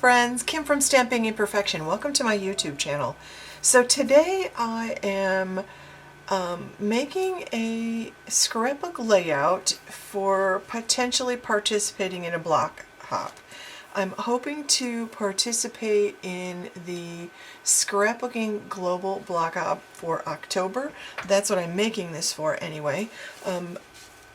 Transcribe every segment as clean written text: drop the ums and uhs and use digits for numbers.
friends, Kim from Stamping Imperfection. Welcome to my YouTube channel. So today I am making a scrapbook layout for potentially participating in a block hop. I'm hoping to participate in the Scrapbooking Global block hop for October. That's what I'm making this for anyway.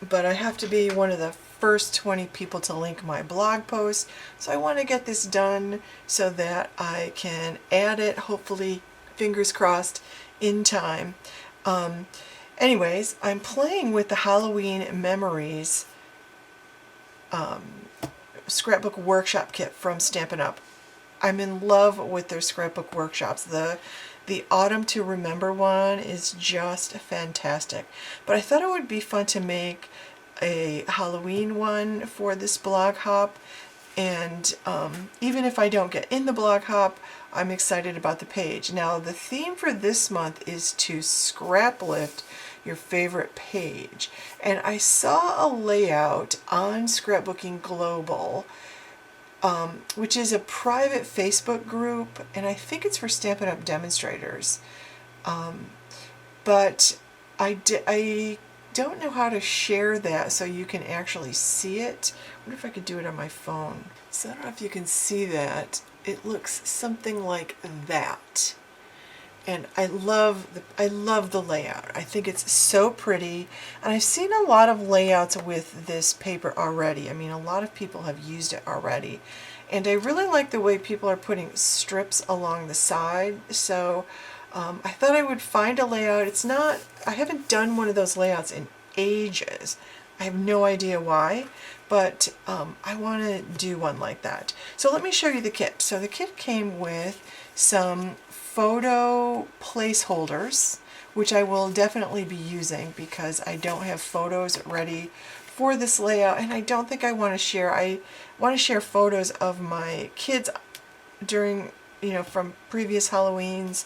But I have to be one of the first 20 people to link my blog post, so I want to get this done so that I can add it, hopefully, fingers crossed, in time. Anyways, I'm playing with the Halloween Memories Scrapbook Workshop kit from Stampin Up. I'm in love with their scrapbook workshops. The Autumn to Remember one is just fantastic. But I thought it would be fun to make a Halloween one for this blog hop, and even if I don't get in the blog hop, I'm excited about the page. Now the theme for this month is to scraplift your favorite page, and I saw a layout on Scrapbooking Global, which is a private Facebook group, and I think it's for Stampin' Up! Demonstrators. But I don't know how to share that so you can actually see it. I wonder if I could do it on my phone. So I don't know if you can see that. It looks something like that. And I love the layout. I think it's so pretty. And I've seen a lot of layouts with this paper already. I mean, a lot of people have used it already. And I really like the way people are putting strips along the side. So I thought I would find a layout. I haven't done one of those layouts in ages. I have no idea why, but I want to do one like that. So let me show you the kit. So the kit came with some photo placeholders, which I will definitely be using because I don't have photos ready for this layout, and I don't think I want to share. I want to share photos of my kids during, from previous Halloweens,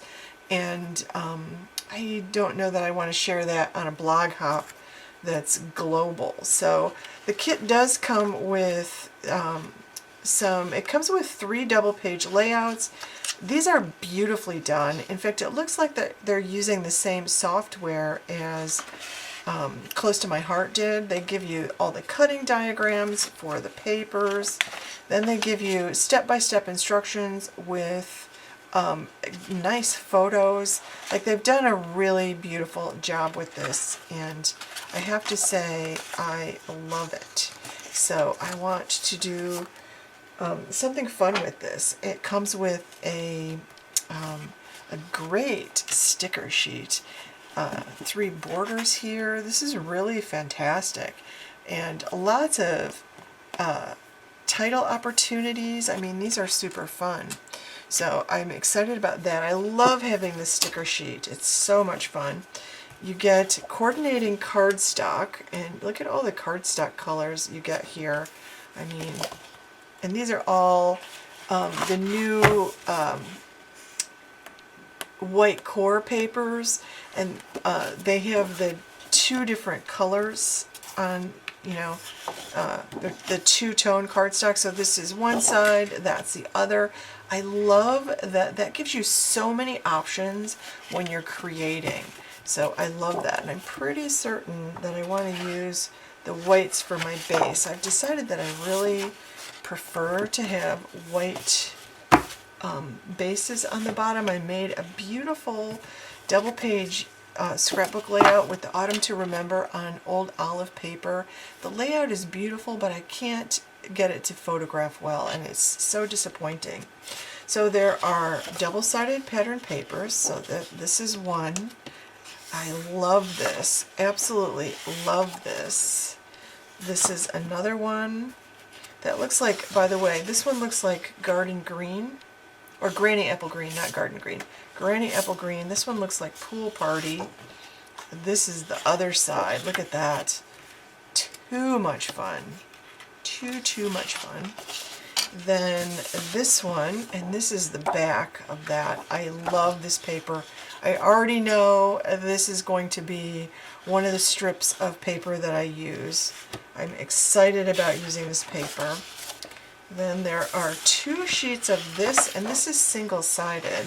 and I don't know that I want to share that on a blog hop that's global. So the kit does come with it comes with 3 double page layouts. These are beautifully done. In fact, it looks like that they're using the same software as Close to My Heart did. They give you all the cutting diagrams for the papers. Then they give you step-by-step instructions with nice photos. Like, they've done a really beautiful job with this, and I have to say I love it. So I want to do something fun with this. It comes with a great sticker sheet, 3 borders here. This is really fantastic, and lots of title opportunities. I mean, these are super fun. So I'm excited about that. I love having this sticker sheet. It's so much fun. You get coordinating cardstock, and look at all the cardstock colors you get here. I mean, and these are all the new white core papers, and they have the 2 different colors on, the 2-tone cardstock. So this is one side, that's the other. I love that. That gives you so many options when you're creating. So I love that, and I'm pretty certain that I want to use the whites for my base. I've decided that I really prefer to have white bases on the bottom. I made a beautiful double page scrapbook layout with the Autumn to Remember on old olive paper. The layout is beautiful, but I can't get it to photograph well, and it's so disappointing. So there are double-sided pattern papers, so this is one. I love this, absolutely love this. This is another one that looks like, by the way, this one looks like garden green, or granny apple green, not garden green. Granny apple green. This one looks like pool party. This is the other side. Look at that. Too much fun. Too much fun. Then this one, and this is the back of that. I love this paper. I already know this is going to be one of the strips of paper that I use. I'm excited about using this paper. Then there are 2 sheets of this, and this is single-sided.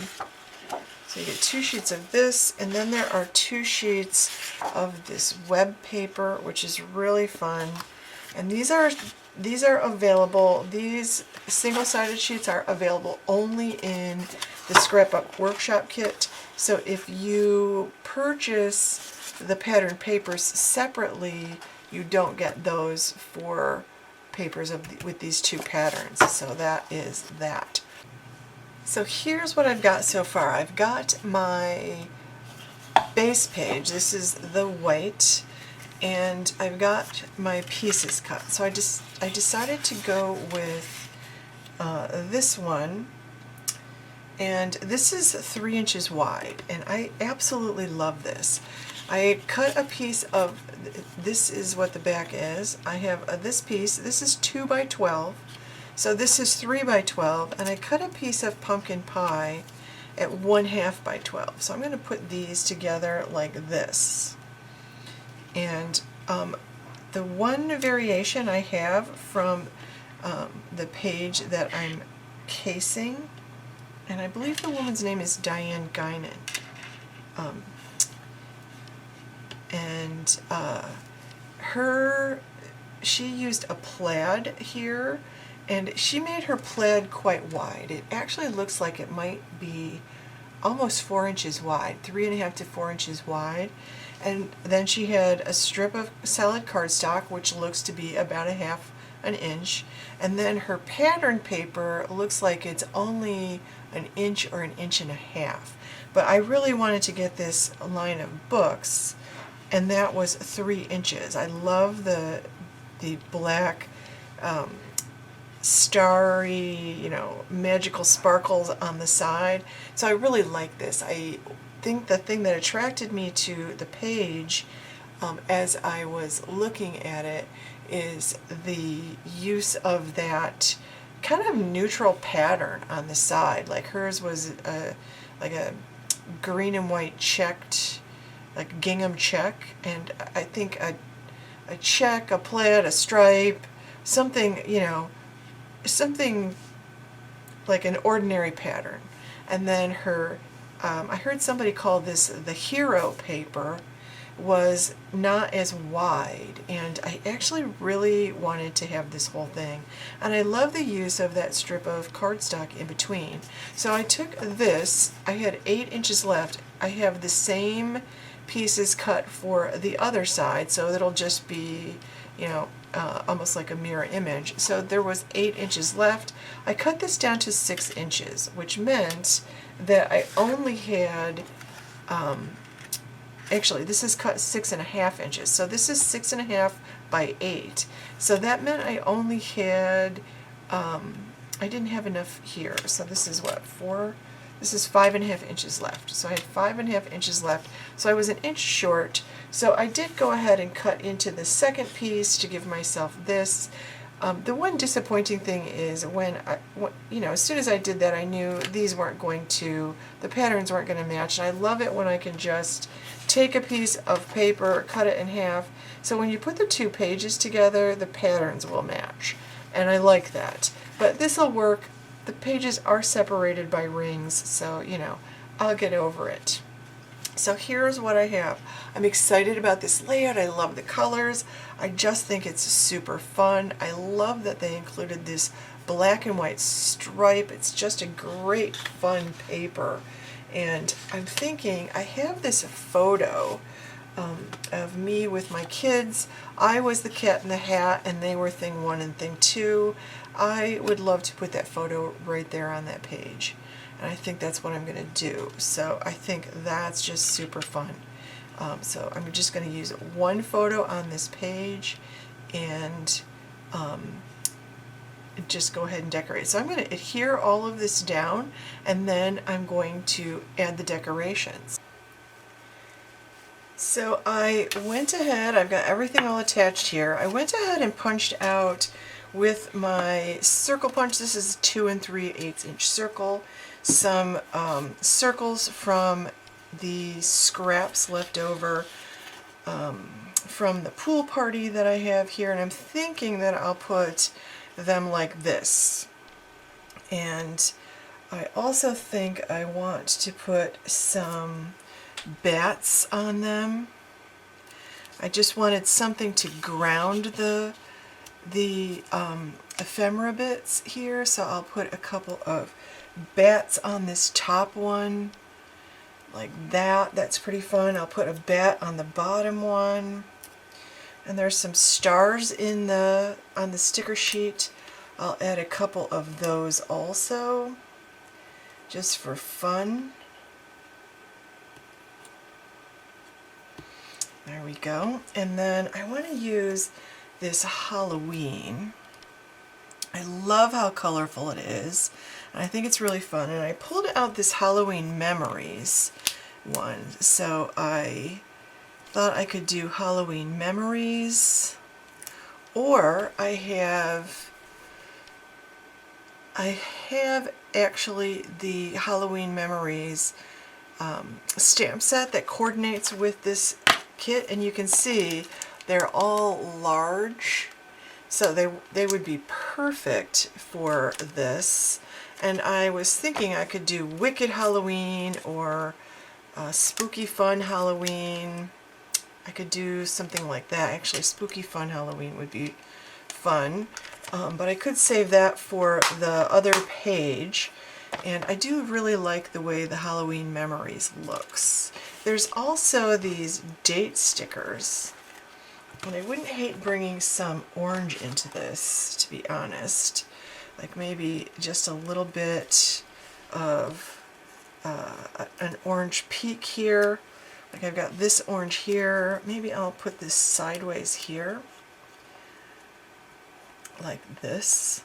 So you get 2 sheets of this, and then there are 2 sheets of this web paper, which is really fun. And these are available, these single-sided sheets are available only in the Scrapbook Workshop kit. So if you purchase the pattern papers separately, you don't get those for papers with these 2 patterns. So that is that. So here's what I've got so far. I've got my base page. This is the white, and I've got my pieces cut. So I decided to go with this one, and this is 3 inches wide, and I absolutely love this. I cut a piece of, this is what the back is. I have this piece, this is 2 by 12, so this is 3 by 12, and I cut a piece of pumpkin pie at 1/2 by 12. So I'm going to put these together like this. And the one variation I have from the page that I'm casing, and I believe the woman's name is Diane Guinan. She used a plaid here, and she made her plaid quite wide. It actually looks like it might be almost 4 inches wide, 3.5 to 4 inches wide. And then she had a strip of solid cardstock, which looks to be about 1/2 an inch. And then her pattern paper looks like it's only 1 inch or 1.5 inches. But I really wanted to get this line of books, and that was 3 inches. I love the black starry, magical sparkles on the side. So I really like this. I think the thing that attracted me to the page as I was looking at it is the use of that kind of neutral pattern on the side. Like hers was like a green and white checked, like gingham check, and I think a check, a plaid, a stripe, something, something like an ordinary pattern. And then her, I heard somebody call this the hero paper, was not as wide, and I actually really wanted to have this whole thing. And I love the use of that strip of cardstock in between. So I took this, I had 8 inches left. I have the same pieces cut for the other side, so it'll just be, almost like a mirror image. So there was 8 inches left. I cut this down to 6 inches, which meant that I only had, actually this is cut 6.5 inches. So this is 6.5 by 8. So that meant I only had, I didn't have enough here. So this is what, 4? This is 5.5 inches left. So I had 5.5 inches left. So I was 1 inch short. So I did go ahead and cut into the second piece to give myself this. The one disappointing thing is when as soon as I did that, I knew these weren't going to, the patterns weren't going to match. And I love it when I can just take a piece of paper, cut it in half. So when you put the 2 pages together, the patterns will match. And I like that. But this will work. The pages are separated by rings, so, I'll get over it. So here's what I have. I'm excited about this layout. I love the colors. I just think it's super fun. I love that they included this black and white stripe. It's just a great fun paper. And I'm thinking, I have this photo of me with my kids. I was the cat in the hat, and they were thing 1 and thing 2. I would love to put that photo right there on that page, and I think that's what I'm going to do. So I think that's just super fun. So I'm just going to use one photo on this page and just go ahead and decorate. So I'm going to adhere all of this down, and then I'm going to add the decorations. So I went ahead, I've got everything all attached here. I went ahead and punched out with my circle punch. This is 2 3/8 inch circle. Some circles from the scraps left over from the pool party that I have here, and I'm thinking that I'll put them like this. And I also think I want to put some bats on them. I just wanted something to ground the ephemera bits here, so I'll put a couple of bats on this top one like that. That's pretty fun. I'll put a bat on the bottom one, and there's some stars in on the sticker sheet. I'll add a couple of those also, just for fun. There we go. And then I want to use this Halloween. I love how colorful it is, and I think it's really fun. And I pulled out this Halloween Memories one, so I thought I could do Halloween Memories, or I have actually the Halloween Memories stamp set that coordinates with this kit, and you can see they're all large, so they would be perfect for this. And I was thinking I could do Wicked Halloween or Spooky Fun Halloween. I could do something like that. Actually, Spooky Fun Halloween would be fun, but I could save that for the other page. And I do really like the way the Halloween Memories looks. There's also these date stickers, and I wouldn't hate bringing some orange into this, to be honest. Like maybe just a little bit of an orange peak here. Like I've got this orange here. Maybe I'll put this sideways here, like this,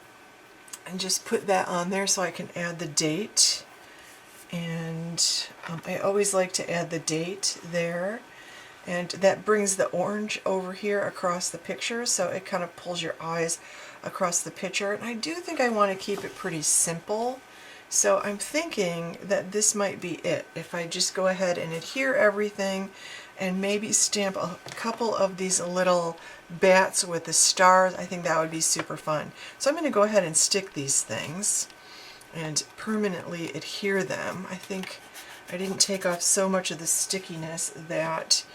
and just put that on there so I can add the date. And I always like to add the date there, and that brings the orange over here across the picture, so it kind of pulls your eyes across the picture. And I do think I want to keep it pretty simple, so I'm thinking that this might be it. If I just go ahead and adhere everything and maybe stamp a couple of these little bats with the stars, I think that would be super fun. So I'm going to go ahead and stick these things and permanently adhere them. I think I didn't take off so much of the stickiness that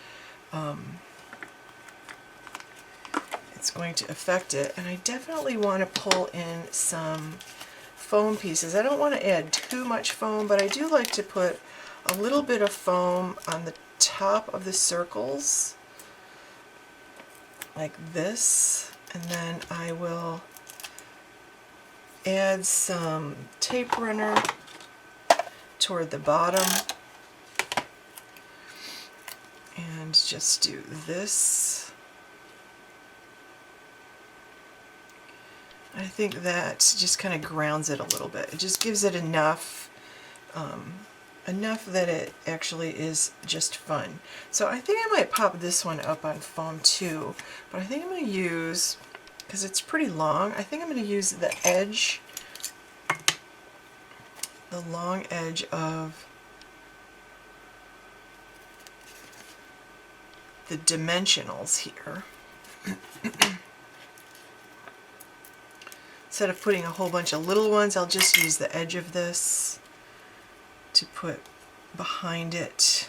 it's going to affect it. And I definitely want to pull in some foam pieces. I don't want to add too much foam, but I do like to put a little bit of foam on the top of the circles like this, and then I will add some tape runner toward the bottom and just do this. I think that just kind of grounds it a little bit. It just gives it enough enough that it actually is just fun. So I think I might pop this one up on foam too, but I think I'm going to use, because it's pretty long, I think I'm going to use the edge, the long edge of the dimensionals here. Instead of putting a whole bunch of little ones, I'll just use the edge of this to put behind it.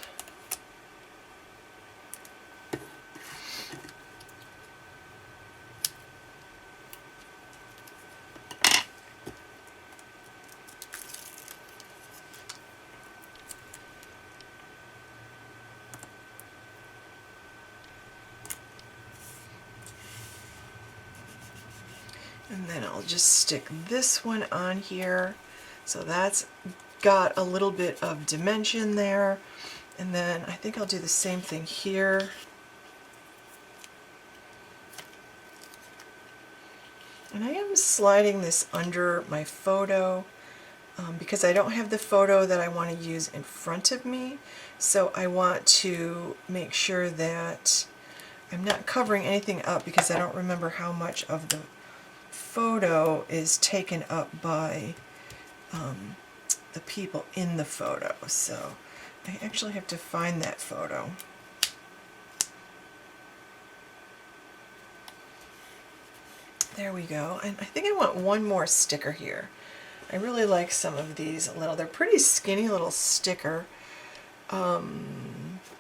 And then I'll just stick this one on here. So that's got a little bit of dimension there. And then I think I'll do the same thing here. And I am sliding this under my photo because I don't have the photo that I want to use in front of me. So I want to make sure that I'm not covering anything up, because I don't remember how much of the photo is taken up by the people in the photo. So I actually have to find that photo. There we go. And I think I want one more sticker here. I really like some of these little, they're pretty skinny little sticker.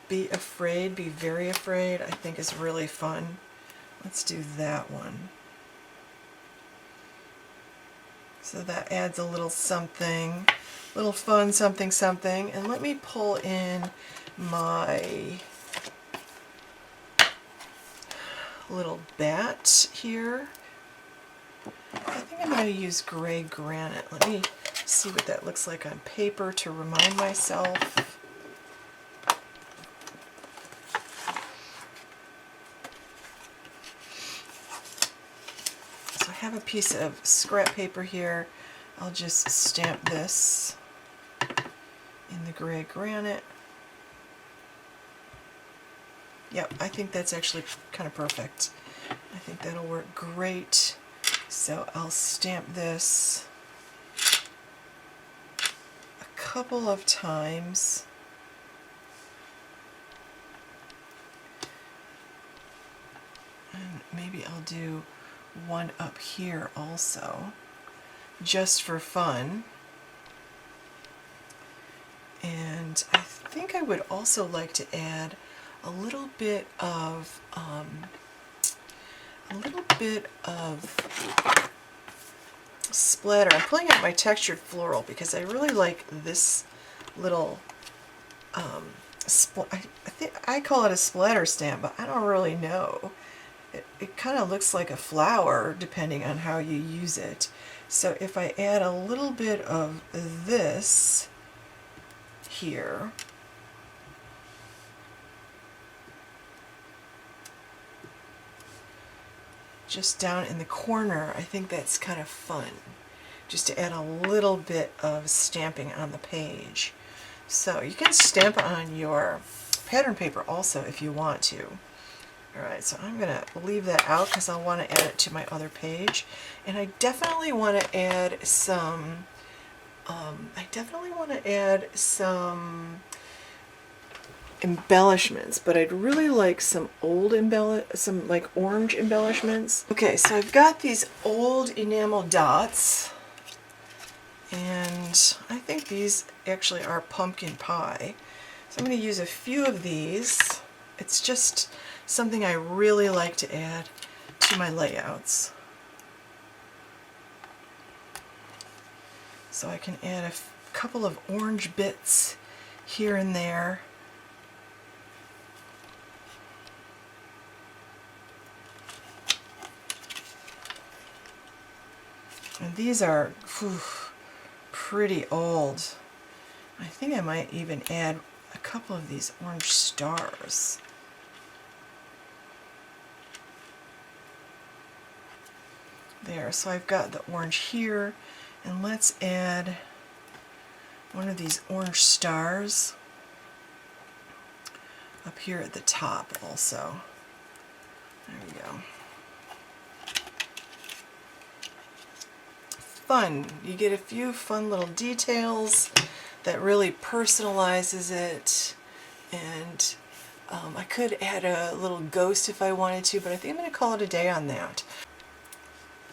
Be Afraid, Be Very Afraid, I think is really fun. Let's do that one. So that adds a little something, little fun something something. And let me pull in my little bat here. I think I'm going to use gray granite. Let me see what that looks like on paper to remind myself. So I have a piece of scrap paper here. I'll just stamp this in the gray granite. Yep, I think that's actually kind of perfect. I think that'll work great. So I'll stamp this a couple of times. And maybe I'll do one up here also, just for fun. And I think I would also like to add a little bit of splatter. I'm pulling out my textured floral because I really like this little I call it a splatter stamp, but I don't really know. It kind of looks like a flower depending on how you use it. So if I add a little bit of this here, just down in the corner, I think that's kind of fun, just to add a little bit of stamping on the page. So you can stamp on your pattern paper also if you want to. Alright, so I'm going to leave that out because I'll want to add it to my other page. And I definitely want to add some embellishments, but I'd really like some some like orange embellishments. Okay, so I've got these old enamel dots, and I think these actually are pumpkin pie. So I'm going to use a few of these. It's just something I really like to add to my layouts. So I can add a couple of orange bits here and there. And these are pretty old. I think I might even add a couple of these orange stars. There, so I've got the orange here, and let's add one of these orange stars up here at the top also. There we go. Fun. You get a few fun little details that really personalizes it, and I could add a little ghost if I wanted to, but I think I'm going to call it a day on that.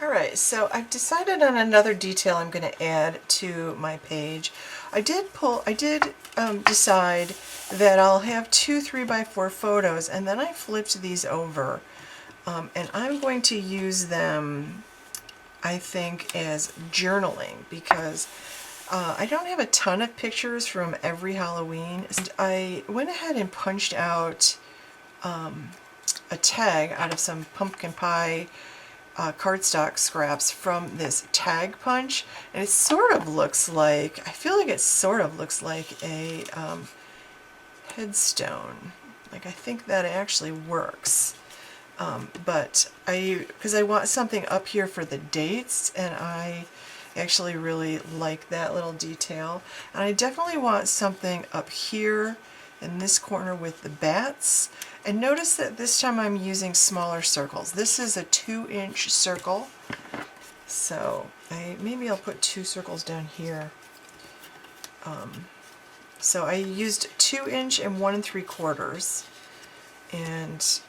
Alright, so I've decided on another detail I'm going to add to my page. I did decide that I'll have 2 3x4 photos, and then I flipped these over, and I'm going to use them, I think, as journaling, because I don't have a ton of pictures from every Halloween. And I went ahead and punched out a tag out of some pumpkin pie cardstock scraps from this tag punch, and it sort of looks like, I feel like it sort of looks like a headstone. Like, I think that actually works. But because I want something up here for the dates, and I actually really like that little detail. And I definitely want something up here in this corner with the bats. And notice that this time I'm using smaller circles. This is a 2-inch circle. So maybe I'll put 2 circles down here. So I used 2-inch and 1 3/4, and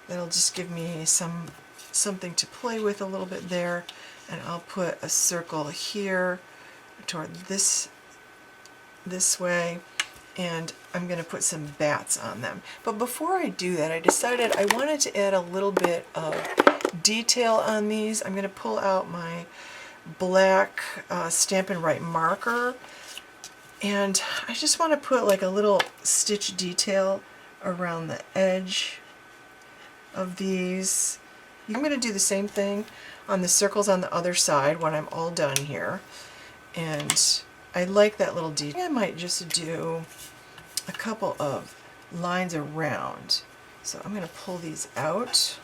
that'll just give me some something to play with a little bit there, and I'll put a circle here toward this way, and I'm going to put some bats on them. But before I do that, I decided I wanted to add a little bit of detail on these. I'm going to pull out my black Stampin' Right marker, and I just want to put like a little stitch detail around the edge of these. I'm going to do the same thing on the circles on the other side when I'm all done here. And I like that little detail. I might just do a couple of lines around. So I'm going to pull these out,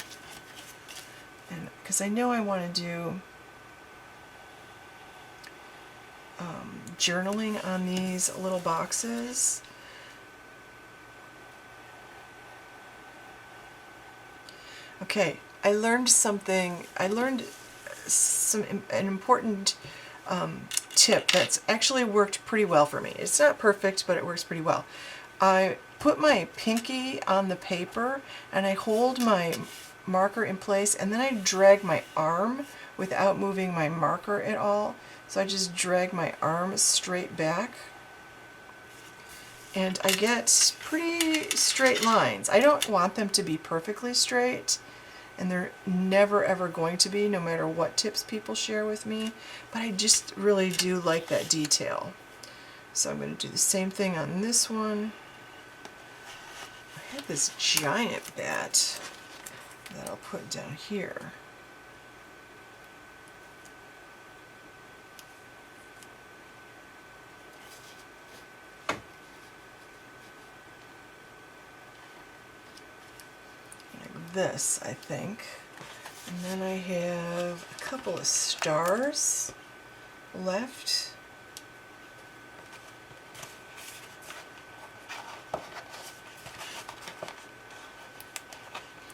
and because I know I want to do journaling on these little boxes. Okay, I learned something. I learned an important tip that's actually worked pretty well for me. It's not perfect, but it works pretty well. I put my pinky on the paper and I hold my marker in place, and then I drag my arm without moving my marker at all. So I just drag my arm straight back, and I get pretty straight lines. I don't want them to be perfectly straight, and they're never ever going to be, no matter what tips people share with me, but I just really do like that detail. So I'm going to do the same thing on this one. I have this giant bat that I'll put down here. This, I think. And then I have a couple of stars left.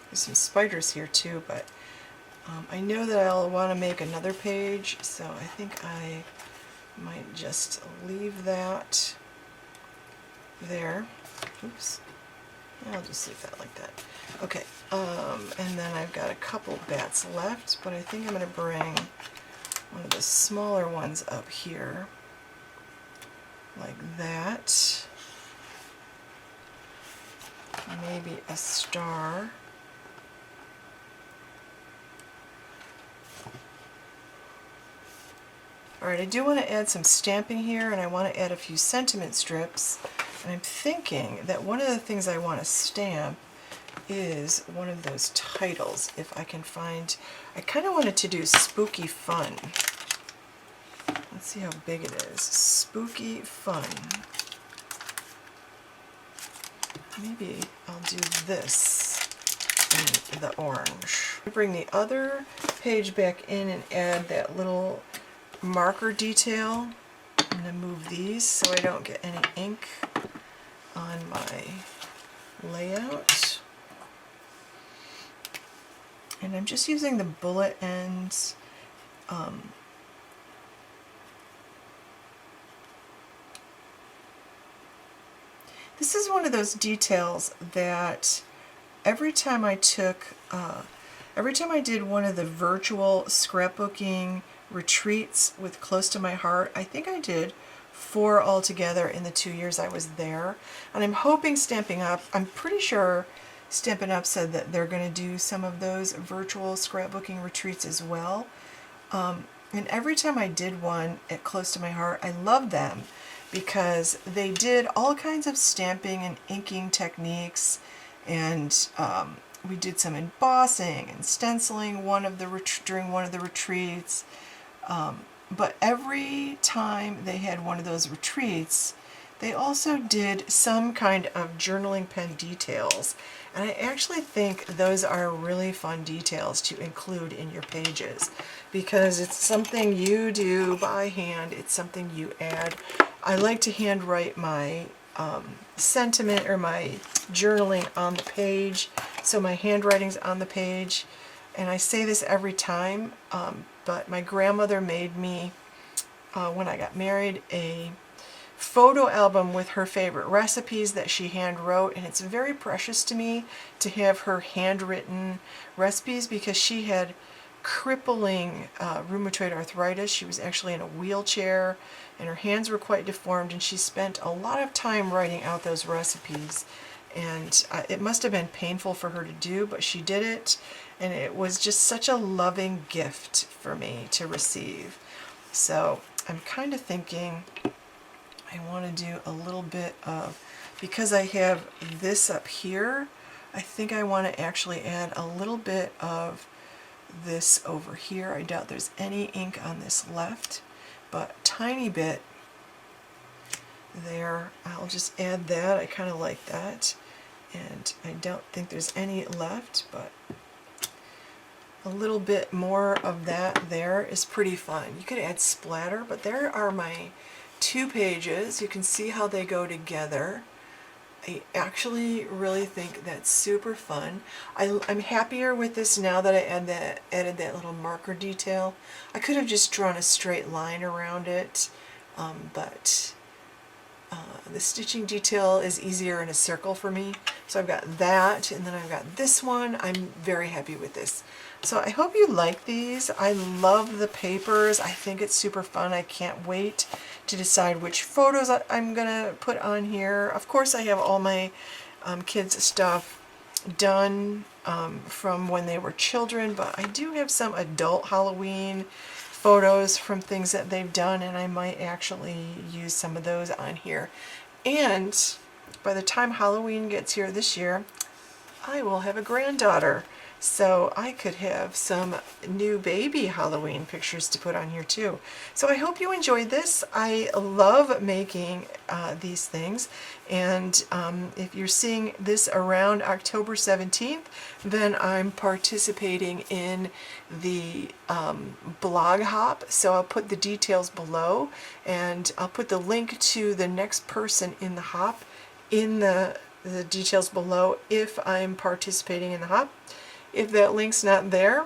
There's some spiders here too, but I know that I'll want to make another page, so I think I might just leave that there. Oops. I'll just leave that like that. Okay, and then I've got a couple bats left, but I think I'm going to bring one of the smaller ones up here, like that. Maybe a star. Alright, I do want to add some stamping here, and I want to add a few sentiment strips. And I'm thinking that one of the things I want to stamp is one of those titles, if I can find. I kind of wanted to do Spooky Fun. Let's see how big it is. Spooky Fun. Maybe I'll do this in the orange. Bring the other page back in and add that little marker detail. I'm going to move these so I don't get any ink on my layout. And I'm just using the bullet ends. This is one of those details that every time I did one of the virtual scrapbooking retreats with Close to My Heart, I think I did 4 altogether in the 2 years I was there. And I'm hoping Stampin' Up, I'm pretty sure Stampin' Up said that they're going to do some of those virtual scrapbooking retreats as well. And every time I did one at Close to My Heart, I loved them because they did all kinds of stamping and inking techniques, and we did some embossing and stenciling during one of the retreats. But every time they had one of those retreats, they also did some kind of journaling pen details. And I actually think those are really fun details to include in your pages, because it's something you do by hand, it's something you add. I like to handwrite my sentiment or my journaling on the page, so my handwriting's on the page. And I say this every time, but my grandmother made me, when I got married, a photo album with her favorite recipes that she hand wrote, and it's very precious to me to have her handwritten recipes because she had crippling rheumatoid arthritis. She was actually in a wheelchair and her hands were quite deformed, and she spent a lot of time writing out those recipes, and it must have been painful for her to do, but she did it, and it was just such a loving gift for me to receive. So I'm kind of thinking I want to do a little bit of, because I have this up here, I think I want to actually add a little bit of this over here. I doubt there's any ink on this left, but a tiny bit there. I'll just add that. I kind of like that, and I don't think there's any left, but a little bit more of that there is pretty fun. You could add splatter, but there are my 2 pages. You can see how they go together. I actually really think that's super fun. I'm happier with this now that I added that little marker detail. I could have just drawn a straight line around it, but the stitching detail is easier in a circle for me. So I've got that, and then I've got this one. I'm very happy with this. So I hope you like these. I love the papers. I think it's super fun. I can't wait to decide which photos I'm gonna put on here. Of course, I have all my kids' stuff done from when they were children, but I do have some adult Halloween photos from things that they've done, and I might actually use some of those on here. And by the time Halloween gets here this year, I will have a granddaughter. So I could have some new baby Halloween pictures to put on here too. So I hope you enjoyed this. I love making these things, and if you're seeing this around October 17th, then I'm participating in the blog hop. So I'll put the details below, and I'll put the link to the next person in the hop in the details below if I'm participating in the hop. If that link's not there,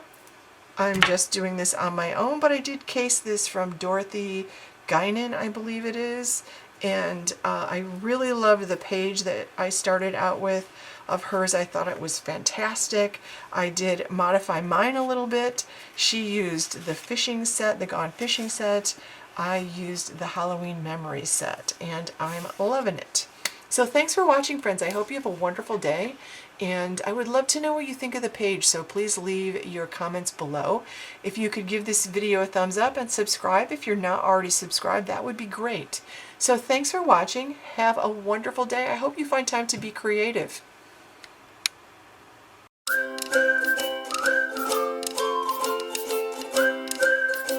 I'm just doing this on my own, but I did case this from Dorothy Guinan, I believe it is, and I really loved the page that I started out with of hers. I thought it was fantastic. I did modify mine a little bit. She used the fishing set, the Gone Fishing set. I used the Halloween Memories set, and I'm loving it. So thanks for watching, friends. I hope you have a wonderful day, and I would love to know what you think of the page, so please leave your comments below. If you could give this video a thumbs up and subscribe if you're not already subscribed, that would be great. So thanks for watching. Have a wonderful day. I hope you find time to be creative.